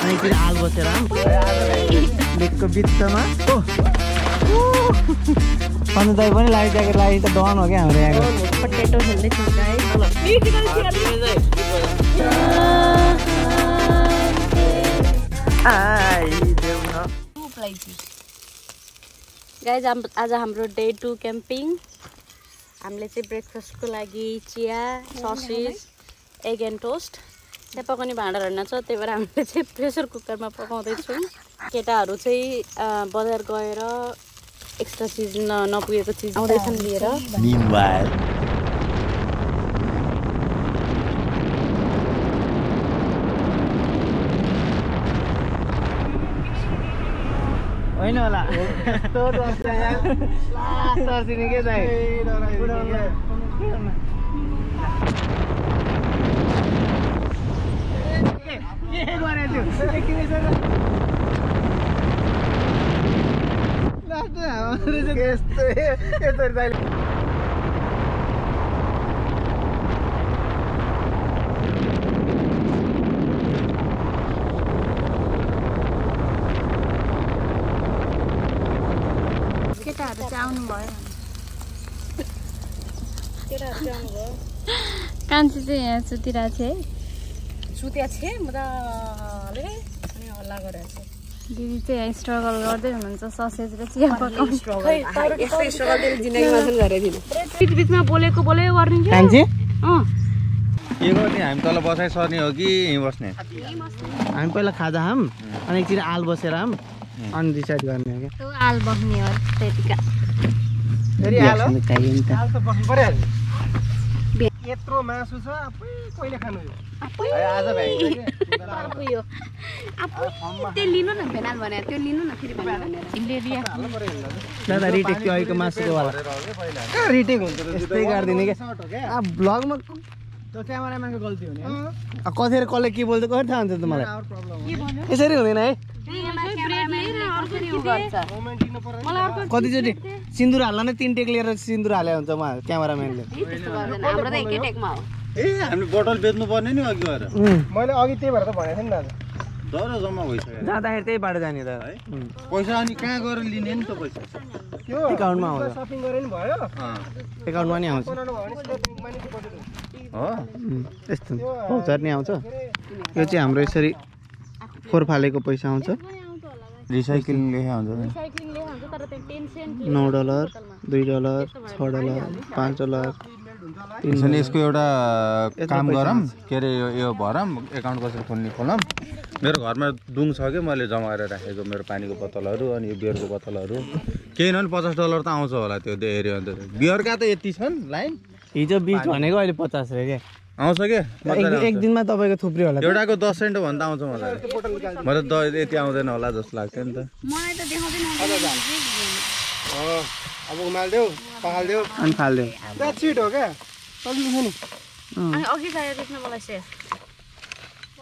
अनि एकचोटि आल बसेर लेकको बिचमा अन्त दाइ पनि लाइफ ज्याकेट लागि त डन हो क्या हाम्रो यहाँको पटेटो खेल्दै थियौँ गाइज आज हाम्रो डे 2 क्याम्पिङ हामीले चाहिँ ब्रेकफास्टको लागि चिया ससेज एग एन्ड टोस्ट त्यहाँ पकाउने भाँडाहरू छ त्यही भएर हामीले चाहिँ प्रेसर कुकरमा पकाउँदैछौँ केटाहरू चाहिँ बजार गएर एक्स्ट्रा चिज नपुगेको चिज आउँदैछन् लिएर होइन होला यस्तो दस यहाँ लास्ट तर्सिने के दाइ के गरेको थियो यस्तो यसरी दाइ केटाहरू चाहिँ आउनुभयो कान्छी चाहिँ यहाँ सुतिरहेको छ सुत्या छ मजाले अनि हल्ला गरेको छ दिदी चाहिँ यहाँ स्ट्रगल गर्दै हुनुहुन्छ ससेज र चिया पकाउने यस्तै स्ट्रगल जिन्दगीमा पनि गरेको थिएन बिचमा बोलेको बोले गर्ने के कान्छी के गर्ने हामी तल बसाइ सर्ने हो कि यहीँ बस्ने हामी पहिला खाजा खाम अनि एकचोटि आल बसेर आम अनि डिसाइड गर्ने हो क्या आल बस्ने हो त्यतिका यत्रो मासु छ कहिले खानु आज त्यो लिनु न भेनाल भनेर त्यो लिनु न फेरि भनेर दादा रिटेक त्यो अहिलेको मासुको वाला रिटेक हुन्छ यस्तै गरिदिने क्या भ्लगमा त्यो क्यामेराम्यानको गल्ती हो नि कतिखेर कसले के बोल्छ कसरी थाहा हुन्छ त मलाई यसरी हुँदैन है कतिचोटि सिन्दुर हाल्न नै 3 टेक लिएर सिन्दुर हाले हुन्छ उहाँ क्यामेराम्यानले ए हामीले बोतल बेच्नु पर्ने नि अघि गएर मैले अघि त्यही भएर त भनेको थिएँ नि दादा डर जम्मा भइसक्यो जाँदाखेरि त्यही बाटो जाने त है पैसा अनि कहाँ गएर लिने नि त पैसा त्यो एकाउन्टमा आउँछ सपिङ गरे नि भयो एकाउन्टमा नि आउँछ हो यस्तो भौचार नि आउँछ यो चाहिँ हाम्रो यसरी फोहोर फालेको पैसा आउँछ रिसाइक्लिङ लेखा हुन्छ $9 $2 $6 $5 त्यसैले यसको एउटा काम गरौँ के अरे यो भरौँ एकाउन्ट कसरी खोलौँ मेरो घरमा दुङ छ कि मैले जमा गरेर राखेको मेरो पानीको बोतलहरू अनि यो बियरको बोतलहरू केही नभने $50 त आउँछ होला त्यो हेऱ्यो अन्त बियरका त यति छन् लाइन हिजो 20 भनेको अहिले 50 रे के आउँछ के एक दिनमा तपाईको थुप्रै होला एउटाको 10 सेन्ट भन्दा आउँछ मलाई मलाई त यति आउँदैन होला जस्तो लाग्थ्यो नि त मलाई त देखाउँदैन अब उमाल्देऊ पखाल्देऊ अनि फाल्देऊ द्याट्स इट हो क्या चल्नु छ नि अनि अघि चाहियो त्यसमा मलाई सेफ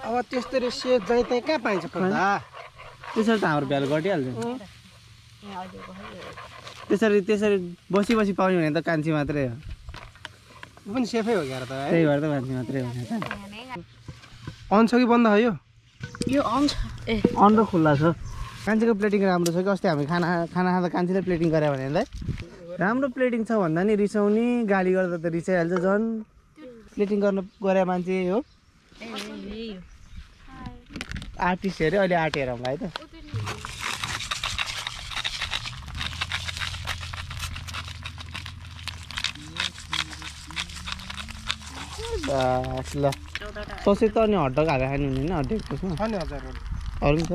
अब त्यस्तरी सेफ चाहिँ त्यहाँ कहाँ पाइन्छ खोज्दा त्यसरी त हाम्रो भ्यालु घटिहाल्छ त्यसरी बसी पाउने भने त कान्छी मात्रै हो पनि सेफै हो क्या त त्यही भएर त कान्छी मात्रै हो अन छ कि बन्द हो यो अन छ ए अन र खुल्ला छ कान्छीको प्लेटिङ राम्रो छ कि अस्ति हामी खाना खाँदा कान्छीले प्लेटिङ गरे भने राम्रो प्लेटिङ छ भन्दा नि रिसाउने गाली गर्दा त रिसाइहाल्छ झन् प्लेटिङ गर्न गरे मान्छे हो आर्टिस्ट हेऱ्यो अहिले आर्ट हेरौँ है त बस ल ससे त अनि हटडग हालेर खानु हुने हटडगको छ नि हजुर अरू छ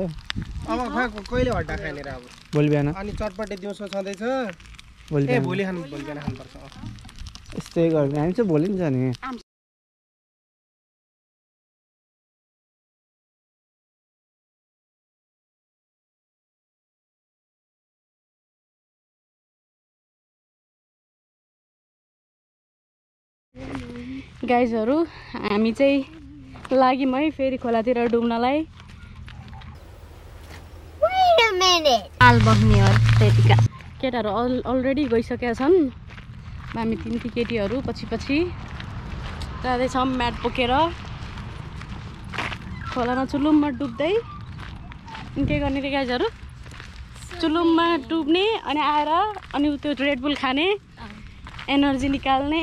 अब खै कहिले हड्डा खाने र अब भोलि बिहान अनि चटपटे दिउँसो छँदैछ भोलि ए भोलि बिहान खानुपर्छ यस्तै गर्ने हामी चाहिँ भोलि नि छ नि गाइजहरू हामी चाहिँ लाग्यौँ है फेरि खोलातिर डुब्नलाई आल बस्ने हो त्यतिका केटाहरू अलरेडी गइसकेका छन् हामी तिनटी केटीहरू पछि जाँदैछौँ म्याट बोकेर खोलामा चुलुममा डुब्दै अनि के गर्ने रे गाइजहरू चुलुममा डुब्ने अनि आएर अनि त्यो रेडबुल खाने एनर्जी निकाल्ने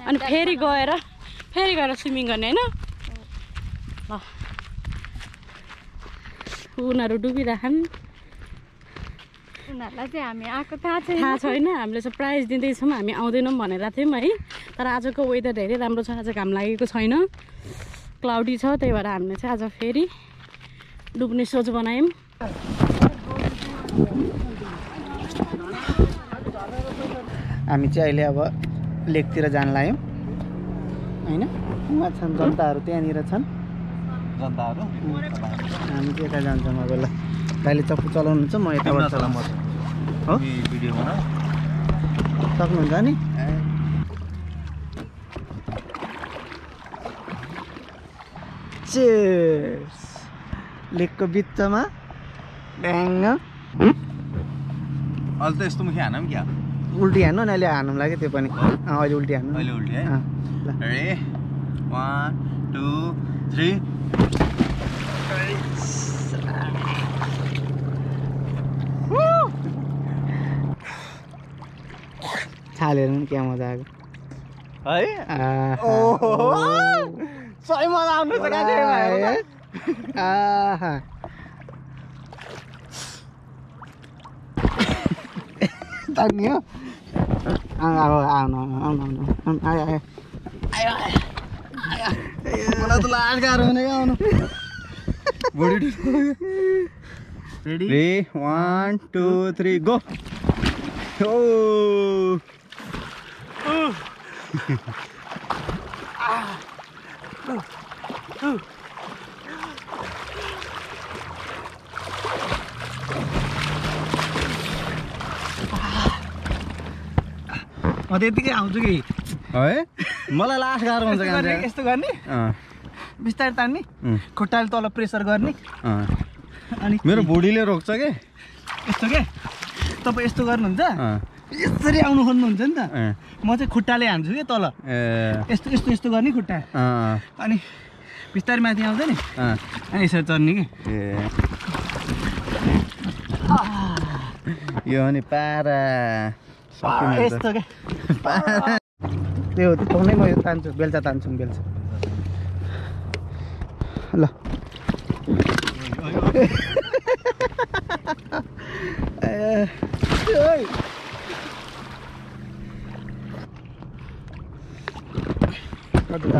अनि फेरि गएर स्विमिङ गर्ने होइन ल उनीहरू डुबिराखन् उनीहरूलाई चाहिँ हामी आएको थाहा छैन हामीले सरप्राइज दिँदैछौँ हामी आउँदैनौँ भनेर थियौँ है तर आजको वेदर धेरै राम्रो छ आज घाम लागेको छैन क्लाउडी छ त्यही भएर हामीले चाहिँ आज फेरि डुब्ने सोच बनायौँ हामी चाहिँ अहिले अब लेकतिर जान लाग्यौँ होइन उहाँ छन् जनताहरू त्यहाँनिर छन् जनताहरू हामी चाहिँ यता जान्छौँ अब ल दाइले चप्पु चलाउनुहुन्छ म यताबाट चलाउँछु हो भिडियो बना सक्नुहुन्छ नि चेयर्स लेकको बिचमा ड्याङ अहिले त यस्तो मुखी हानौँ क्या उल्टी हान्नु नि अहिले हान्नु लाग्यो त्यो पनि अहिले उल्टी हान्नु अहिले उल्टी है ल रेडी 1 2 3 छालेर नि क्या मजा आएको है सही मजा आउनु छ आहा तान्ने हो आउनु आयो मलाई त लाज गाह्रो हुने क्या आउनु रेडी 1 2 3 गो म त यतिकै आउँछु कि है मलाई लास गाह्रो हुन्छ यस्तो गर्ने बिस्तारै तान्ने खुट्टाले तल प्रेसर गर्ने अनि मेरो बुढीले रोक्छ के यस्तो के तपाईँ यस्तो गर्नुहुन्छ यसरी आउनु खोज्नुहुन्छ नि त म चाहिँ खुट्टाले हान्छु कि तल यस्तो यस्तो यस्तो गर्ने खुट्टा अनि बिस्तारै माथि आउँछ नि अनि यसरी चढ्ने कि यो अनि पारा यस्तो क्या त्यो ठाउँमै म यो तान्छु बेल्चा तान्छु बेल्चा ल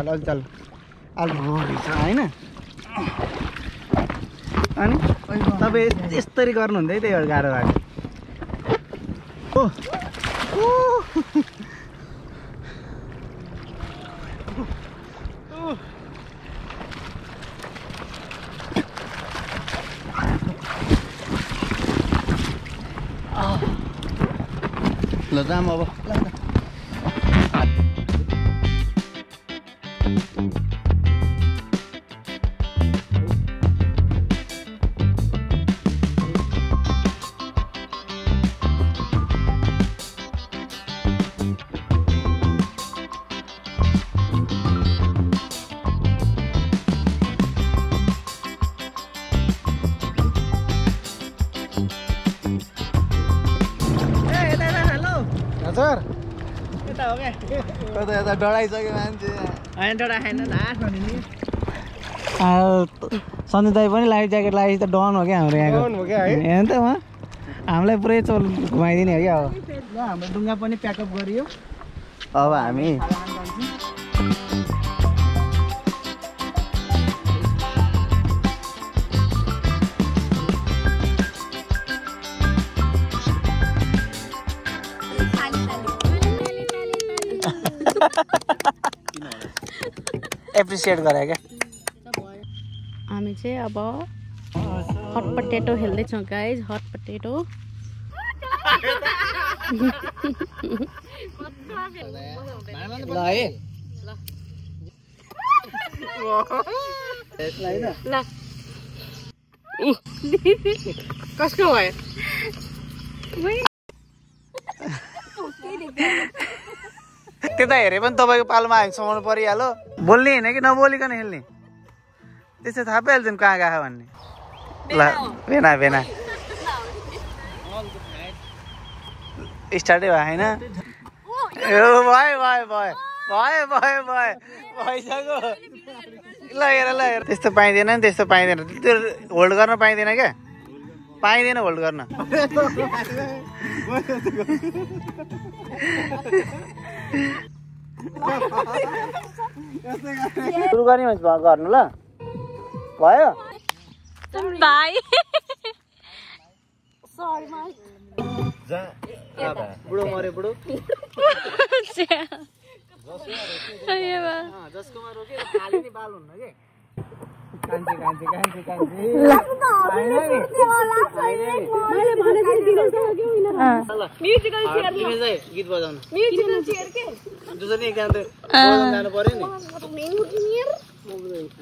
अझ चाल होइन अनि तपाईँ यस्तरी गर्नुहुँदै त्यही भएर गाह्रो भएको ल जाम अब यता डढाइसक्यो मान्छे होइन डढा खाएन लास्ट भने नि सन्जय दाई पनि लाइफ ज्याकेट लगाएपछि त डन हो क्या हाम्रो यहाँको हेर्नु त उहाँ हामीलाई पुरै चोल घुमाइदिने हो क्या अब ल हाम्रो डुङ्गा पनि प्याकअप गरियो अब हामी एप्रिसिएट गरे क्या हामी चाहिँ अब हट पटेटो खेल्दैछौँ गाइज हट पटेटो ल है ल कसको भयो त्यता हेरे पनि तपाईँको पालोमा हामी समाउनु परिहाल्यो बोल्ने होइन कि नबोलिकन खेल्ने त्यसै थाहा पाइहाल्छ नि कहाँ गएको भन्ने ल भेना भेना स्टार्टै भयो होइन भयो भयो भयो भयो भयो भयो भयो भइसक्यो ल हेर त्यस्तो पाइँदैन नि त्यस्तो पाइँदैन त्यो होल्ड गर्न पाइँदैन क्या पाइँदैन होल्ड गर्न सुरु गर्ने मान्छे गर्नु ल भयो बाई बुढो मऱ्यो बुढो जसकोमा रोक्यो खाली नि बाल हुन्न के कान्छे गीत बजाउनु जसरी एकजना जानु पर्यो नि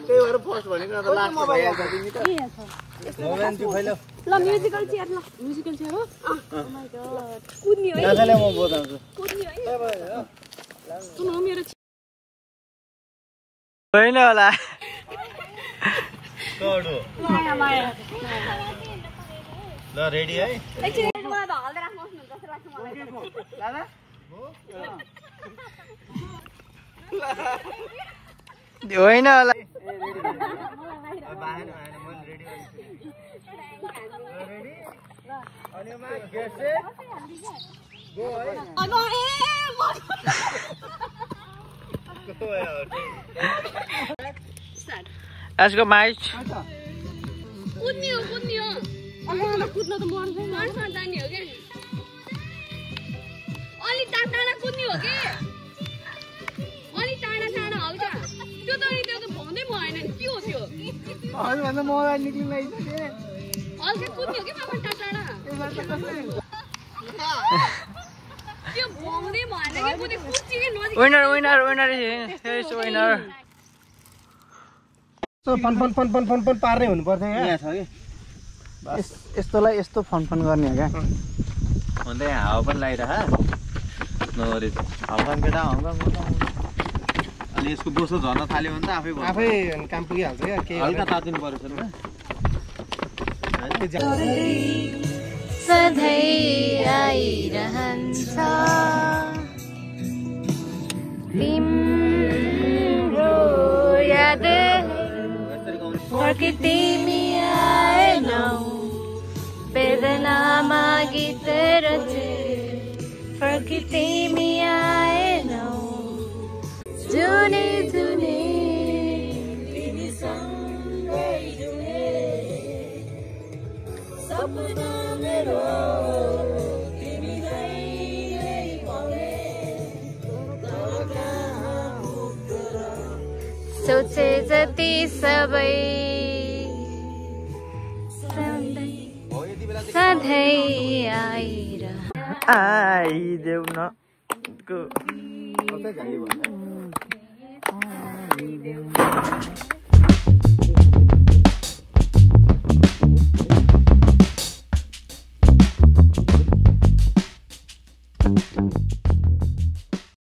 त्यही भएर फर्स्ट भनेको न त लास्ट भइहाल्छ तिमी त ल म्युजिकल चेयर हो ओ माय गॉड कुद्नी हो दादाले म बजाउँछु कुद्नी हो सुन मेरो होइन होला ल रेडी है एकछिन मलाई त हल्दै राख्नुहोस् न जस्तो लाग्छ मलाई दादा होइन होला Let's go, Mike. कुद्नी हो कुद्न त मर्छ जाने हो के अलि टाढा कुद्नी हो के अलि टाढा हो क्या त्यो त भन्दै भएन नि के हो त्यो भन्दा मलाई निक्लिन हल्का कुद्नी हो कि मामा टाढा त्यो भन्दै भएन कि कुदे कुद्ची के नजिक winner is winner. फन पार्ने हुनुपर्छ यहाँ छ कि यस्तोलाई यस्तो फन गर्ने हो क्या अन्त यहाँ हावा पनि लागिरह नगरी हङकङ केटा हङकङ अनि यसको बोसो झर्न थाल्यो भने त आफै काम पुगिहाल्छ क्या के हल्का तातिनु पर्छ नि सधैँ आइरहन्छ तिम्रो याद फर्की तिमी आएनौ वेदनामा गीत रचे फर्की तिमी आएनौ जुने तिमीसँगै जुने सपना मेरो तिमीलाई नै पाउने सोचे जति सबै सधैँ आइदेऊ न आइदेऊ